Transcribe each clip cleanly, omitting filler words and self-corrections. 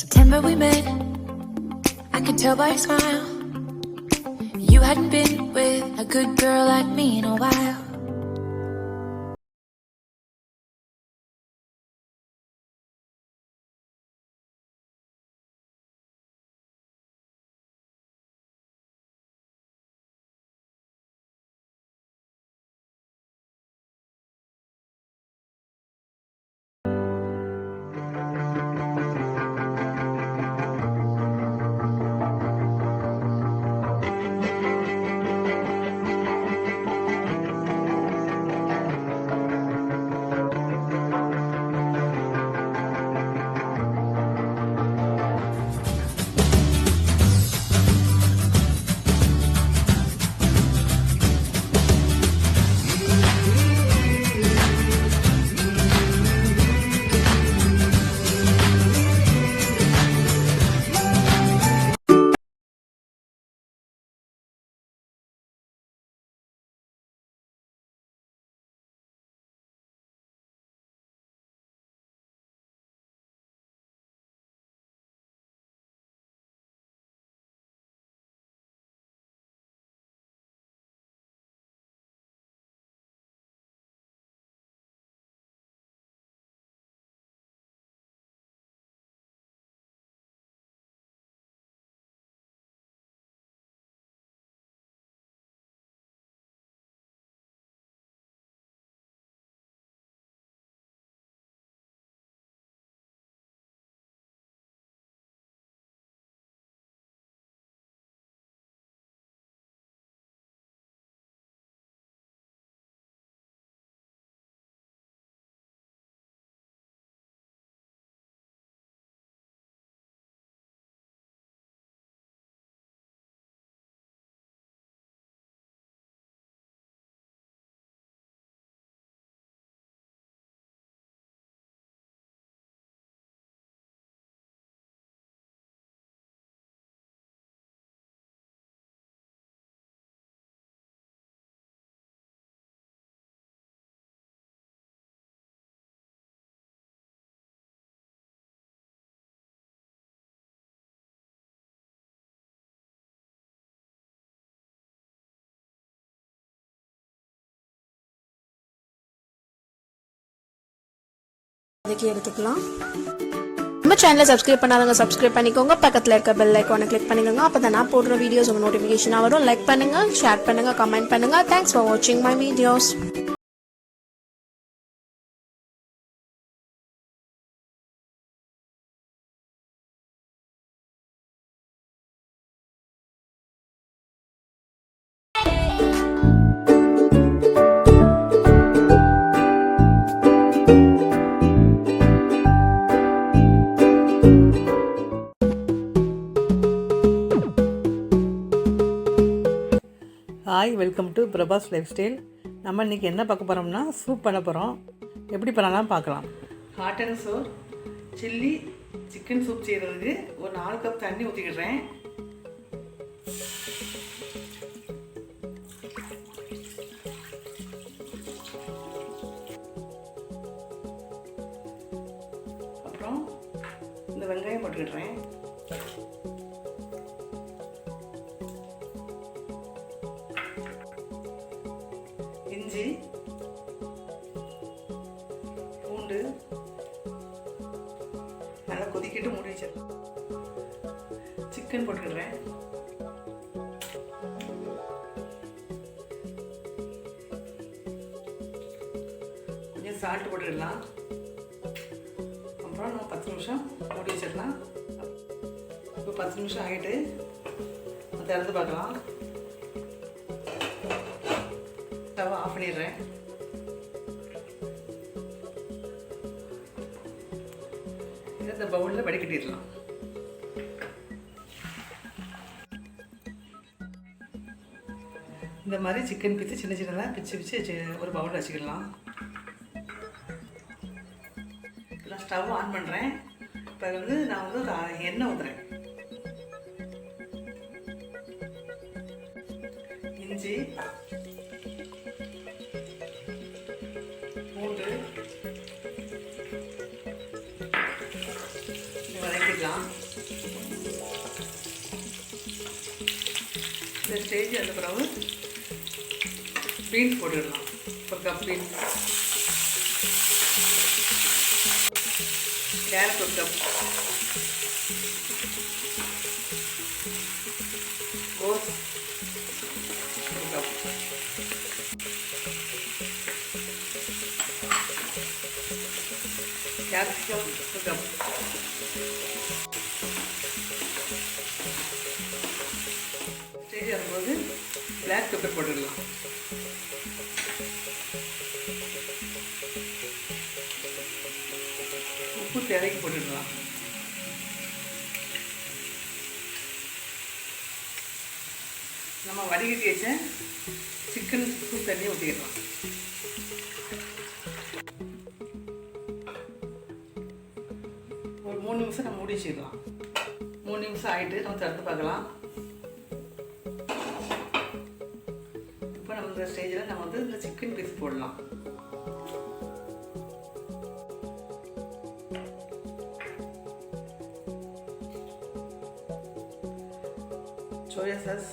September we met, I could tell by your smile. You hadn't been with a good girl like me in a while. அதுக்கு எடுத்துக்கலாம். நம்ம சேனலை subscribe பண்ணாதவங்க subscribe பண்ணிக்கோங்க. பக்கத்தில் இருக்க பெல் ஐக்கானை கிளிக் பண்ணிக்கோங்க. அப்போ தான் நான் போடுற வீடியோஸ் உங்கள் நோட்டிஃபிகேஷனாக வரும். லைக் பண்ணுங்க, ஷேர் பண்ணுங்க, கமெண்ட் பண்ணுங்க. தேங்க்ஸ் ஃபார் வாட்சிங் my videos. Hi, welcome to Prabhas life style. நம்ம இன்றைக்கி என்ன பார்க்க போகிறோம்னா சூப் பண்ண போகிறோம். எப்படி பண்ணலாம் பார்க்கலாம். Hot and Chor chilli chicken soup செய்கிறதுக்கு ஒரு 4 கப் தண்ணி ஊற்றிக்கிடுறேன். அப்புறம் இந்த வெங்காயம் போட்டுக்கிடுறேன். இஞ்சி, பூண்டு நல்லா கொதிக்கிட்டு மூடி வச்சிடலாம். சிக்கன் போட்டுக்கிடுறேன். கொஞ்சம் சால்ட் போட்டுக்கிடலாம். அப்புறம் நம்ம 10 நிமிஷம் மூடி வச்சிடலாம். இப்போ 10 நிமிஷம் ஆகிட்டு திறந்து பார்க்கலாம். ஸ்டவ் ஆஃப் பண்ணிடுறேன். இந்த பவுலில் வடிகட்டிடலாம். இந்த மாதிரி சிக்கன் பீஸு சின்ன சின்னதாக பிச்சு ஒரு பவுலில் வச்சுக்கிடலாம். நான் ஸ்டவ் ஆன் பண்ணுறேன். இப்போ நான் ஒரு எண்ணெய் ஊற்றுறேன். இஞ்சி, பூண்டு வதக்கிக்கலாம். ஊற்றிடலாம். இந்த ஸ்டேஜ் அந்த பிறகு பீன்ஸ் போட்டுடலாம். ஒரு கப் பீன்ஸ், கேரட் ஒரு கப், கோஸ் ஒரு கப், கேப்சிகம் ஒரு கப், ஸ்டேஜ் வரும்போது பிளாக் பெப்பர் போட்டுடலாம். உப்பு தேவைக்கு போட்டுடலாம். நம்ம வடிகட்டி வச்ச சிக்கன் சூப் தண்ணி ஊற்றிடலாம். ஒரு 3 நிமிஷம் நம்ம மூடி வச்சிடலாம். 3 நிமிஷம் ஆகிட்டு நம்ம திறந்து பார்க்கலாம். இப்போ நம்ம இந்த ஸ்டேஜில் நம்ம வந்து இந்த சிக்கன் பீஸ் போடலாம். சோயா சாஸ்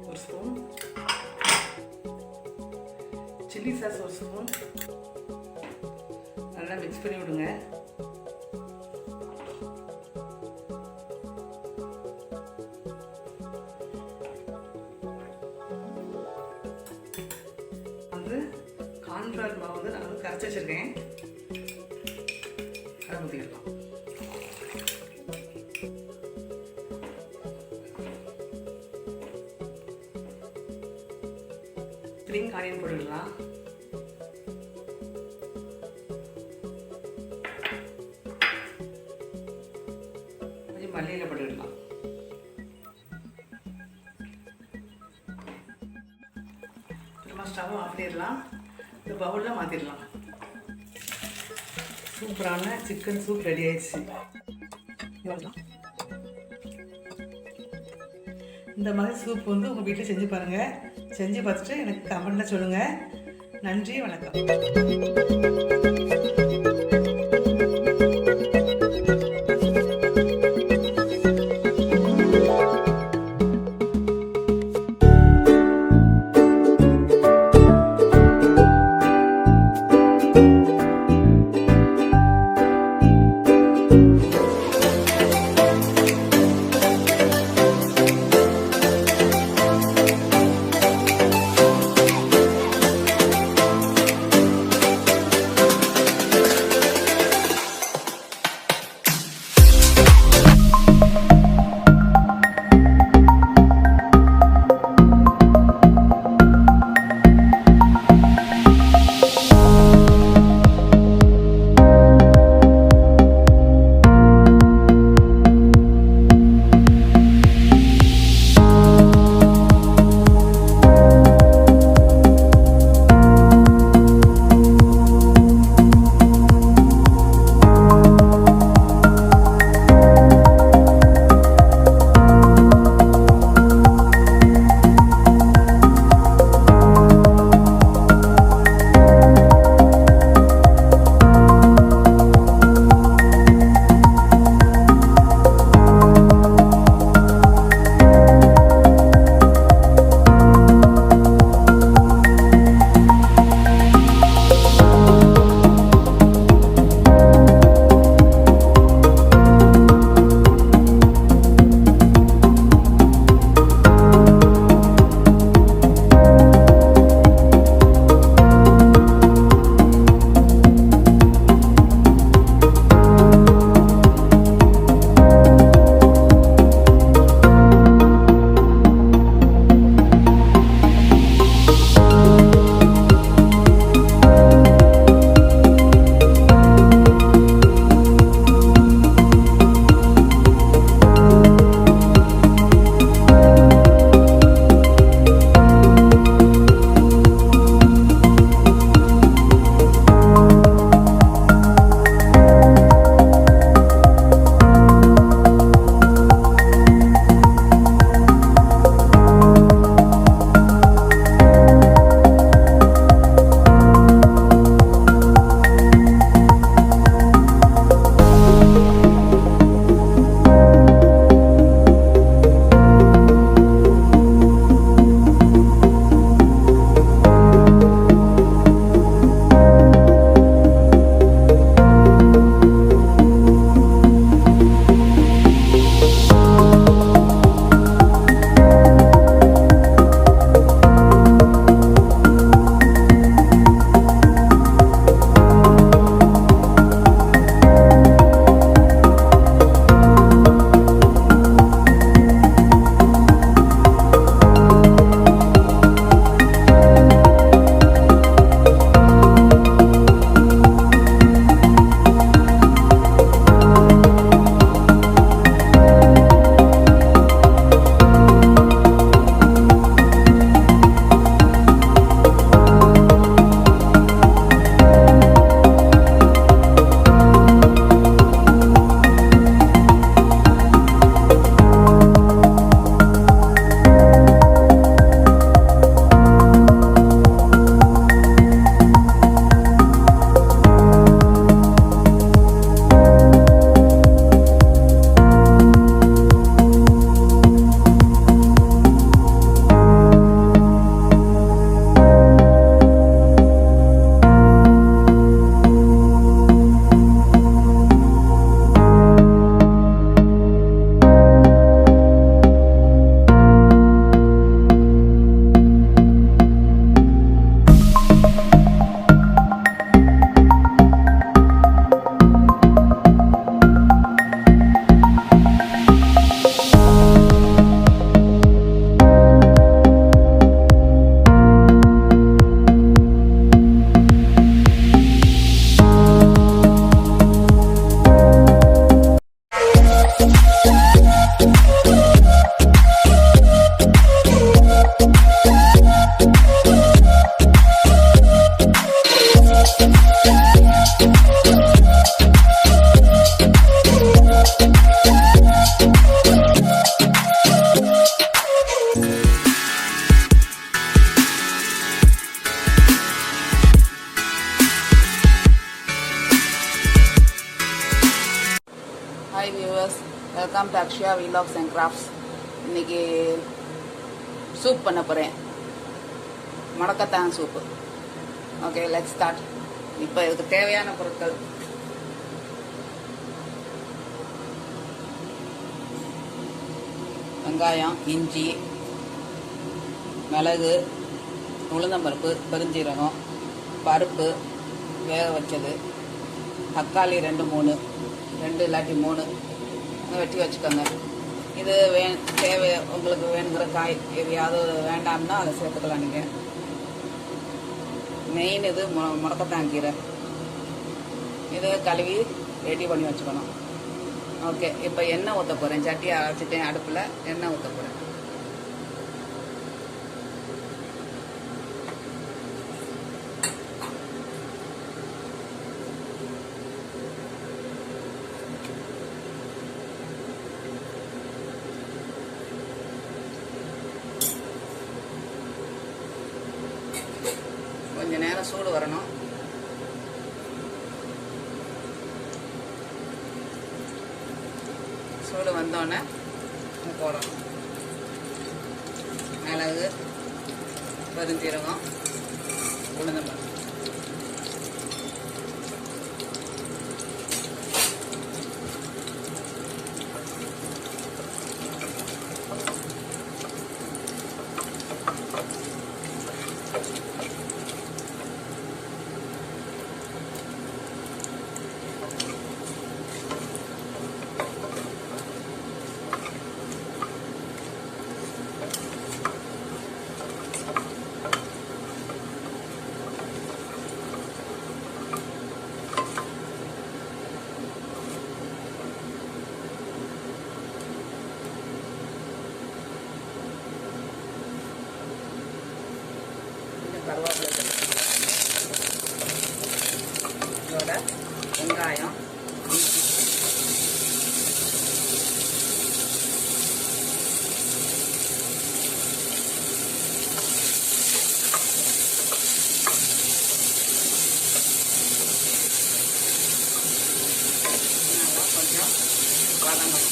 ஒரு ஸ்பூன், சில்லி சாஸ் ஒரு ஸ்பூன், நல்லா மிக்ஸ் பண்ணி விடுங்க. வந்து கார்ன்ஃப்ளவர் மாவு வந்து நான் வந்து கரைச்சி வச்சுருக்கேன், அதை ஊற்றிக்கலாம். ஸ்ப்ரிங் ஆனியன் போட்டுடலாம். கொஞ்சம் மல்லியில் போட்டுடலாம். நம்ம ஸ்டவ் ஆஃப் பண்ணிடலாம். இந்த பவுலில் மாற்றிடலாம். சூப்பரான சிக்கன் சூப் ரெடி ஆயிடுச்சு. இந்த மாதிரி சூப் வந்து உங்கள் வீட்டில் செஞ்சு பாருங்கள். செஞ்சு பார்த்துட்டு எனக்கு கமெண்ட்டில் சொல்லுங்கள். நன்றி, வணக்கம். Viewers, welcome to Akshaya vlogs and crafts. இன்னைக்கு சூப் பண்ண போகிறேன், முடக்கத்தான் சூப்பு. Okay, let's start. இப்போ இதுக்கு தேவையான பொருட்கள்: வெங்காயம், இஞ்சி, மிளகு, உளுந்தம்பருப்பு, பெருஞ்சீரகம், பருப்பு வேக வச்சது, தக்காளி 2 இல்லாட்டி 3 வெட்டி வச்சுக்கோங்க. இது தேவை உங்களுக்கு வேணுங்கிற காய் எதையாவது வேண்டாம்னா அதை சேர்த்துக்கலாம். நீங்கள் மெயின் இது முடக்கத்தான் கீரை, இது கழுவி ரெடி பண்ணி வச்சுக்கணும். ஓகே, இப்போ எண்ணெய் ஊற்ற போகிறேன். சட்டியை அரைச்சிட்டேன், அடுப்பில் எண்ணெய் ஊற்ற போகிறேன். கொஞ்ச நேரம் சூடு வரணும். சூடு வந்தோடனே போடணும் மிளகு, பெருஞ்சீரகம், உளுந்தம்பருப்பு. கருவேப்பிலை, இதோட வெங்காயம், நல்லா கொஞ்சம் வதங்கணும்.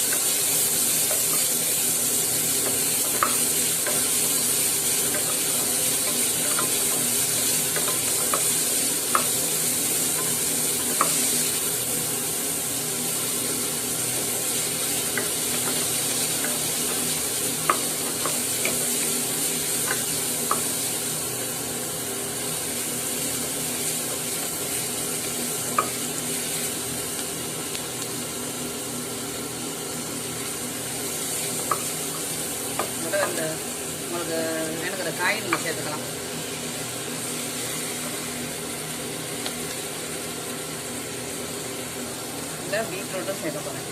அந்த உங்களுக்கு வேணுங்கிற காய் நீங்கள் சேர்த்துக்கலாம். இல்லை, பீட்ரூட்டும் சேர்க்க போகிறேன்.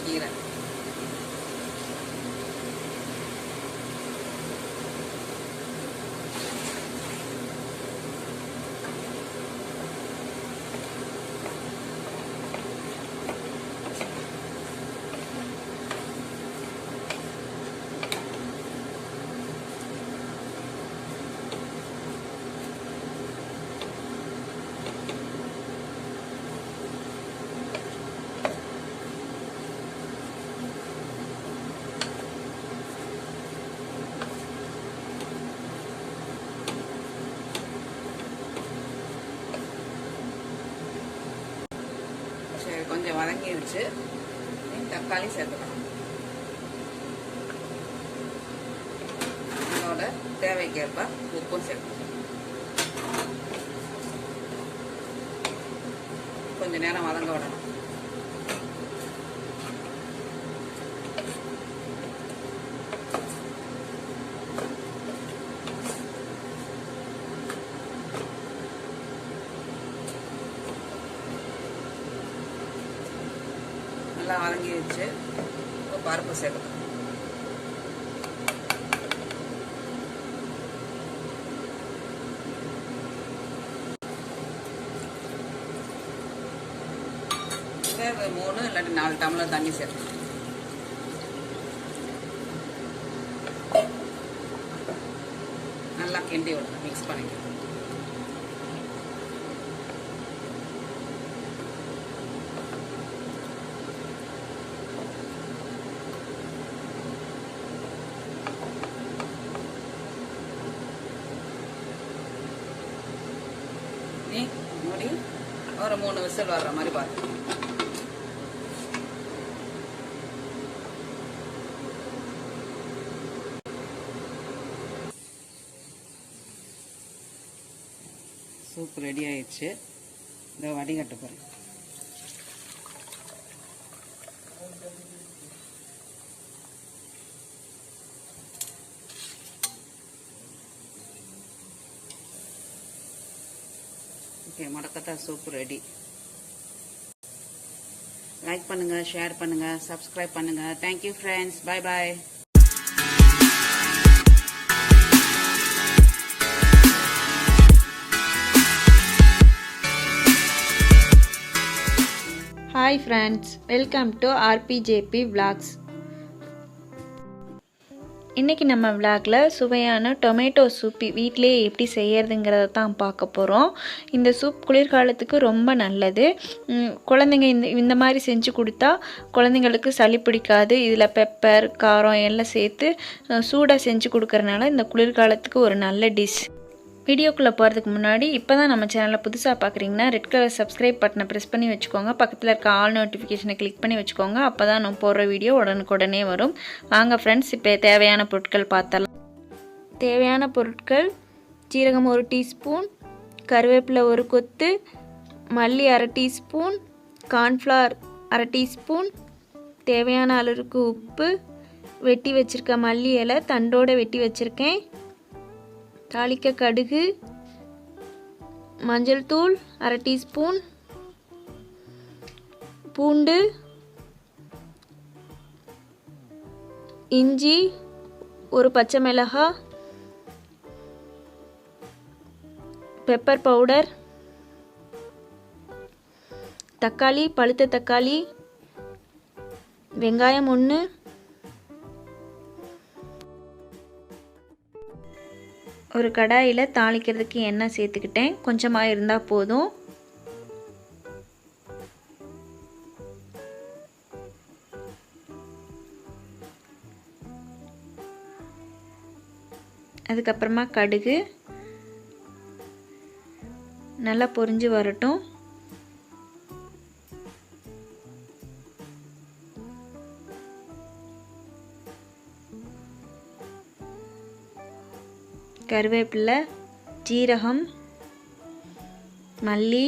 கீரை, கொஞ்சம் வதங்கிடுச்சு. தக்காளி சேர்த்துக்கலாம். இதோட தேவைக்கேற்ப உப்பும் சேர்க்கணும். கொஞ்ச நேரம் வதங்க விடணும். நல்லா வதங்கி வச்சு பருப்பு சேர்க்கணும். வச்சு 3 இல்லாட்டி 4 டம்ளர் தண்ணி சேர்த்து நல்லா கிண்டி விடுங்க, மிக்ஸ் பண்ணிக்கலாம். மூடி ஒரு 3 விசில் வர்ற மாதிரி பாருங்க. சூப் ரெடி ஆயிடுச்சு. இதை வடிகட்ட போகிறேன். ஓகே, முடக்கத்தான் சூப் ரெடி. லைக் பண்ணுங்க, ஷேர் பண்ணுங்க, சப்ஸ்கிரைப் பண்ணுங்க. Thank you friends. Bye bye. Hi friends, welcome to ஆர்பிஜேபி vlogs. இன்றைக்கி நம்ம விளாகில் சுவையான டொமேட்டோ சூப் வீட்டிலே எப்படி செய்யறதுங்கிறத தான் பார்க்க போகிறோம். இந்த சூப் குளிர்காலத்துக்கு ரொம்ப நல்லது. குழந்தைங்க இந்த மாதிரி செஞ்சு கொடுத்தா குழந்தைங்களுக்கு சளி பிடிக்காது. இதில் பெப்பர், காரம் எல்லாம் சேர்த்து சூடாக செஞ்சு கொடுக்கறனால இந்த குளிர்காலத்துக்கு ஒரு நல்ல டிஷ். வீடியோக்குள்ளே போகிறதுக்கு முன்னாடி இப்போ தான் நம்ம சேனலில் புதுசாக பார்க்குறீங்கன்னா ரெட் கலர் சப்ஸ்கிரைப் பட்டனை ப்ரெஸ் பண்ணி வச்சுக்கோங்க. பக்கத்தில் இருக்க ஆல் நோட்டிஃபிகேஷனை கிளிக் பண்ணி வச்சுக்கோங்க. அப்போ தான் நம்ம போடுற வீடியோ உடனுக்குடனே வரும். வாங்க ஃப்ரெண்ட்ஸ், இப்போ தேவையான பொருட்கள் பார்த்தலாம். தேவையான பொருட்கள்: ஜீரகம் 1 டீஸ்பூன், கருவேப்பிலை 1 கொத்து, மல்லி 1/2 டீஸ்பூன், கார்ன்ஃப்ளவர் 1/2 டீஸ்பூன், தேவையான அளவுக்கு உப்பு, வெட்டி வச்சுருக்க மல்லி இலை தண்டோடு வெட்டி வச்சுருக்கேன், தாளிக்க கடுகு, மஞ்சள் தூள் 1/2 டீஸ்பூன், பூண்டு, இஞ்சி, 1 பச்சை மிளகாய், பெப்பர் பவுடர், தக்காளி, பழுத்த தக்காளி, வெங்காயம் 1, ஒரு கடாயில் தாளிக்கிறதுக்கு எண்ணெய் சேர்த்துக்கிட்டேன். கொஞ்சமாக இருந்தால் போதும். அதுக்கப்புறமா கடுகு நல்லா பொரிஞ்சு வரட்டும். கருவேப்பிலை, ஜீரகம், மல்லி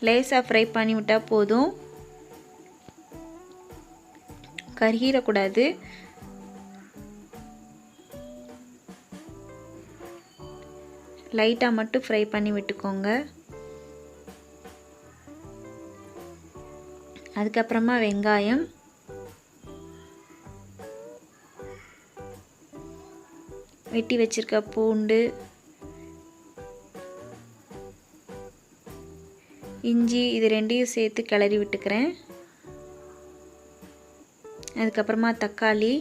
லேசாக ஃப்ரை பண்ணி விட்டால் போதும். கருகிடக்கூடாது. லைட்டாக மட்டும் ஃப்ரை பண்ணி விட்டுக்கோங்க. அதுக்கப்புறமா வெங்காயம், வெட்டி வச்சிருக்க பூண்டு, இஞ்சி, இது ரெண்டையும் சேர்த்து கிளறி விட்டுக்கிறேன். அதுக்கப்புறமா தக்காளி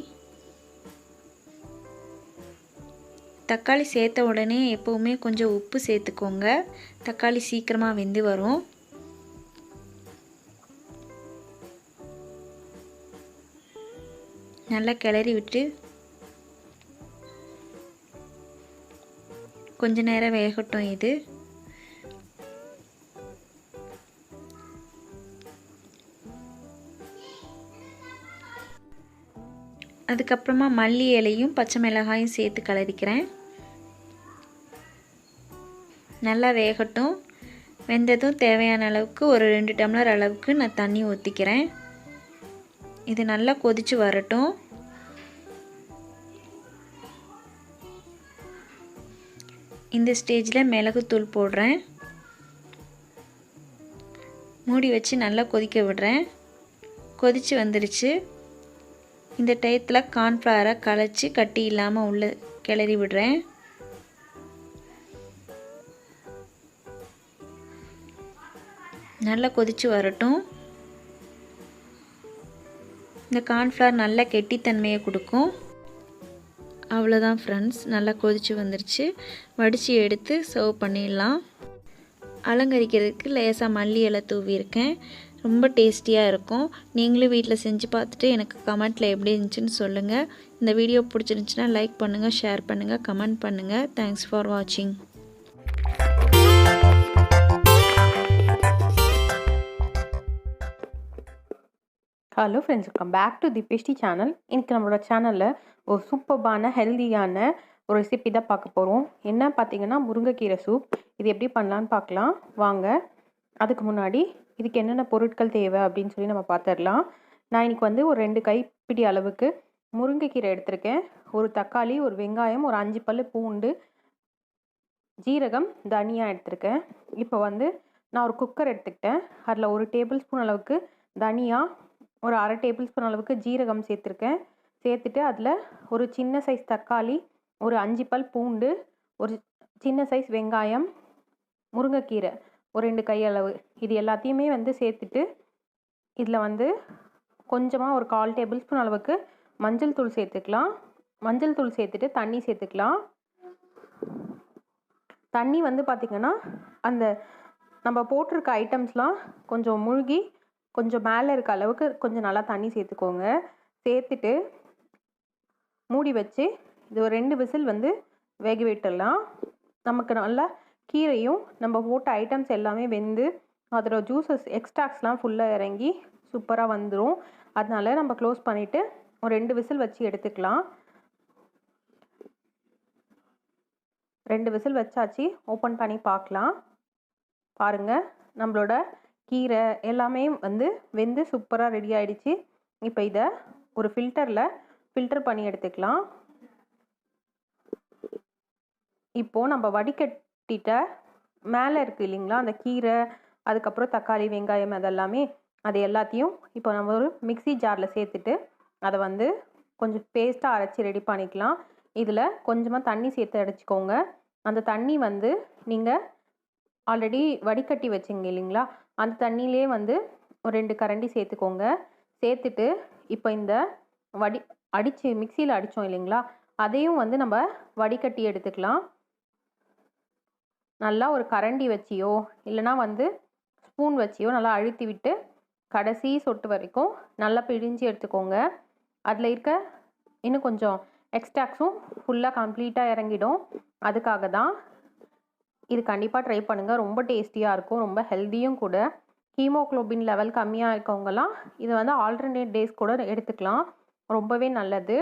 சேர்த்த உடனே எப்போவுமே கொஞ்சம் உப்பு சேர்த்துக்கோங்க. தக்காளி சீக்கிரமாக வெந்து வரும். நல்லா கிளறி விட்டு கொஞ்ச நேரம் வேகட்டும். இது அதுக்கப்புறமா மல்லி இலையும் பச்சை மிளகாயும் சேர்த்து கலரிக்கிறேன். நல்லா வேகட்டும். வெந்ததும் தேவையான அளவுக்கு ஒரு 2 டம்ளர் அளவுக்கு நான் தண்ணி ஊற்றிக்கிறேன். இது நல்லா கொதித்து வரட்டும். இந்த ஸ்டேஜில் மிளகுத்தூள் போடுறேன். மூடி வச்சு நல்லா கொதிக்க விடுறேன். கொதித்து வந்துடுச்சு. இந்த டயத்தில் கார்ன்ஃப்ளவரை கலைச்சி கட்டி இல்லாமல் உள்ள கிளறி விடுறேன். நல்லா கொதித்து வரட்டும். இந்த கார்ன்ஃப்ளவர் நல்ல கெட்டித்தன்மையை கொடுக்கும். அவ்வளோதான் ஃப்ரெண்ட்ஸ், நல்லா கொதித்து வந்துருச்சு. வடித்து எடுத்து சர்வ் பண்ணிடலாம். அலங்கரிக்கிறதுக்கு லேசாக மல்லி இலை தூவியிருக்கேன். ரொம்ப டேஸ்டியாக இருக்கும். நீங்களும் வீட்டில் செஞ்சு பார்த்துட்டு எனக்கு கமெண்ட்டில் எப்படி இருந்துச்சுன்னு சொல்லுங்கள். இந்த வீடியோ பிடிச்சிருந்துச்சுன்னா லைக் பண்ணுங்கள், ஷேர் பண்ணுங்கள், கமெண்ட் பண்ணுங்கள். தேங்க்ஸ் ஃபார் வாட்சிங். Hello friends, welcome back to the பேஸ்டி சேனல். இன்றைக்கி நம்மளோட சேனலில் ஒரு சூப்பர்பான ஹெல்தியான ஒரு ரெசிபி தான் பார்க்க போகிறோம். என்ன பார்த்தீங்கன்னா முருங்கைக்கீரை சூப். இது எப்படி பண்ணலான்னு பார்க்கலாம் வாங்க. அதுக்கு முன்னாடி இதுக்கு என்னென்ன பொருட்கள் தேவை அப்படின்னு சொல்லி நம்ம பார்த்துடலாம். நான் இன்றைக்கி வந்து ஒரு 2 கைப்பிடி அளவுக்கு முருங்கைக்கீரை எடுத்திருக்கேன். ஒரு தக்காளி, ஒரு வெங்காயம், ஒரு 5 பல் பூண்டு, ஜீரகம், தனியா எடுத்திருக்கேன். இப்போ வந்து நான் ஒரு குக்கர் எடுத்துக்கிட்டேன். அதில் 1 டேபிள் ஸ்பூன் அளவுக்கு தனியா, ஒரு 1/2 டேபிள் ஸ்பூன் அளவுக்கு ஜீரகம் சேர்த்துருக்கேன். சேர்த்துட்டு அதில் ஒரு சின்ன சைஸ் தக்காளி, ஒரு 5 பல் பூண்டு, ஒரு சின்ன சைஸ் வெங்காயம், முருங்கைக்கீரை ஒரு 2 கையளவு, இது எல்லாத்தையுமே வந்து சேர்த்துட்டு இதில் வந்து கொஞ்சமாக ஒரு 1/4 டேபிள் ஸ்பூன் அளவுக்கு மஞ்சள் தூள் சேர்த்துக்கலாம். மஞ்சள் தூள் சேர்த்துட்டு தண்ணி சேர்த்துக்கலாம். தண்ணி வந்து பார்த்திங்கன்னா அந்த நம்ம போட்டிருக்க ஐட்டம்ஸ்லாம் கொஞ்சம் முழுகி கொஞ்சம் மேலே இருக்க அளவுக்கு கொஞ்சம் நல்லா தண்ணி சேர்த்துக்கோங்க. சேர்த்துட்டு மூடி வச்சு இது ஒரு 2 விசில் வந்து வேக விட்டுடலாம். நமக்கு நல்லா கீரையும் நம்ம போட்ட ஐட்டம்ஸ் எல்லாமே வெந்து அதோட ஜூஸஸ் எக்ஸ்ட்ராக்ட்ஸ்லாம் ஃபுல்லாக இறங்கி சூப்பராக வந்துடும். அதனால நம்ம க்ளோஸ் பண்ணிவிட்டு ஒரு 2 விசில் வச்சு எடுத்துக்கலாம். 2 விசில் வச்சாச்சு. ஓப்பன் பண்ணி பார்க்கலாம். பாருங்கள், நம்மளோட கீரை எல்லாமே வந்து வெந்து சூப்பராக ரெடி ஆகிடுச்சு. இப்போ இதை ஒரு ஃபில்டர் பண்ணி எடுத்துக்கலாம். இப்போது நம்ம வடிகட்டிட்ட மேலே இருக்குது இல்லைங்களா அந்த கீரை, அதுக்கப்புறம் தக்காளி, வெங்காயம், அதெல்லாமே அது எல்லாத்தையும் இப்போ நம்ம ஒரு மிக்ஸி ஜாரில் சேர்த்துட்டு அதை வந்து கொஞ்சம் பேஸ்ட்டாக அரைச்சி ரெடி பண்ணிக்கலாம். இதில் கொஞ்சமாக தண்ணி சேர்த்து அரைச்சிக்கோங்க. அந்த தண்ணி வந்து நீங்கள் ஆல்ரெடி வடிகட்டி வச்சிங்க இல்லைங்களா, அந்த தண்ணியிலே வந்து ஒரு 2 கரண்டி சேர்த்துக்கோங்க. சேர்த்துட்டு இப்போ இந்த அடித்து மிக்சியில் அடித்தோம் இல்லைங்களா, அதையும் வந்து நம்ம வடிகட்டி எடுத்துக்கலாம். நல்லா ஒரு கரண்டி வச்சியோ இல்லைனா வந்து ஸ்பூன் வச்சியோ நல்லா அழுத்தி விட்டு கடைசி சொட்டு வரைக்கும் நல்லா பிழிஞ்சு எடுத்துக்கோங்க. அதில் இருக்க இன்னும் கொஞ்சம் எக்ஸ்ட்ராக்ட்ஸும் ஃபுல்லாக கம்ப்ளீட்டாக இறங்கிடும். அதுக்காக தான் இது கண்டிப்பாக ட்ரை பண்ணுங்கள். ரொம்ப டேஸ்டியாக இருக்கும், ரொம்ப ஹெல்த்தியும் கூட. ஹீமோக்ளோபின் லெவல் கம்மியாக இருக்கவங்கலாம் இதை வந்து ஆல்டர்னேட் டேஸ் கூட எடுத்துக்கலாம். ரொம்பவே நல்லது.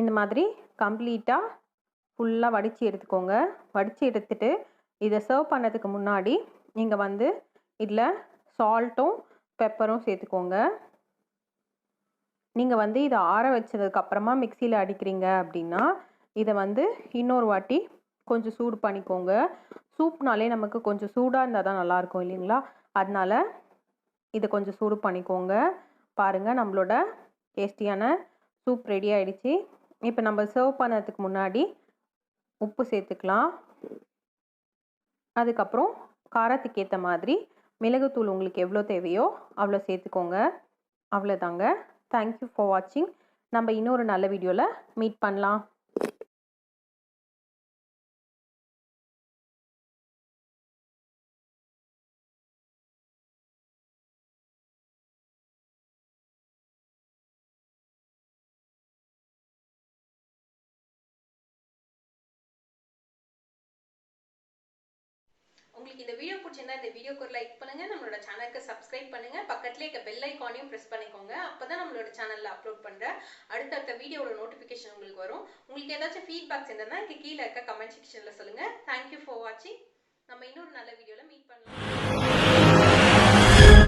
இந்த மாதிரி கம்ப்ளீட்டாக ஃபுல்லாக வடித்து எடுத்துக்கோங்க. வடித்து எடுத்துட்டு இதை சர்வ் பண்ணதுக்கு முன்னாடி நீங்கள் வந்து இதில் சால்ட்டும் பெப்பரும் சேர்த்துக்கோங்க. நீங்கள் வந்து இதை ஆற வச்சதுக்கப்புறமா மிக்சியில் அடிக்கிறீங்க அப்படின்னா இதை வந்து இன்னொரு வாட்டி கொஞ்சம் சூடு பண்ணிக்கோங்க. சூப்னாலே நமக்கு கொஞ்சம் சூடாக இருந்தால் தான் நல்லாயிருக்கும் இல்லைங்களா, அதனால் இதை கொஞ்சம் சூடு பண்ணிக்கோங்க. பாருங்கள், நம்மளோட டேஸ்டியான சூப் ரெடி ஆகிடுச்சு. இப்போ நம்ம சர்வ் பண்ணதுக்கு முன்னாடி உப்பு சேர்த்துக்கலாம். அதுக்கப்புறம் காரத்துக்கு ஏற்ற மாதிரி மிளகுத்தூள் உங்களுக்கு எவ்வளோ தேவையோ அவ்வளோ சேர்த்துக்கோங்க. அவ்வளோதாங்க. தேங்க்யூ ஃபார் வாட்சிங். நம்ம இன்னொரு நல்ல வீடியோவில் மீட் பண்ணலாம். உங்களுக்கு இந்த வீடியோ பிடிச்சிருந்தா இந்த வீடியோக்கு ஒரு லைக் பண்ணுங்க, நம்மளோட சேனலுக்கு சப்ஸ்கிரைப் பண்ணுங்க, பக்கத்துலேயே இருக்க பெல் ஐக்கானையும் ப்ரெஸ் பண்ணிக்கோங்க. அப்பதான் நம்மளோட சேனல்ல அப்லோட் பண்ற அடுத்தடுத்த வீடியோட நோட்டிஃபிகேஷன் உங்களுக்கு வரும். உங்களுக்கு ஏதாச்சும் ஃபீட்பேக்ஸ் இருந்தா இங்க கீழே இருக்க கமெண்ட் செக்ஷன்ல சொல்லுங்க. தேங்க்யூ ஃபார் வாட்சிங். நம்ம இன்னொரு நல்ல வீடியோல மீட் பண்ணலாம்.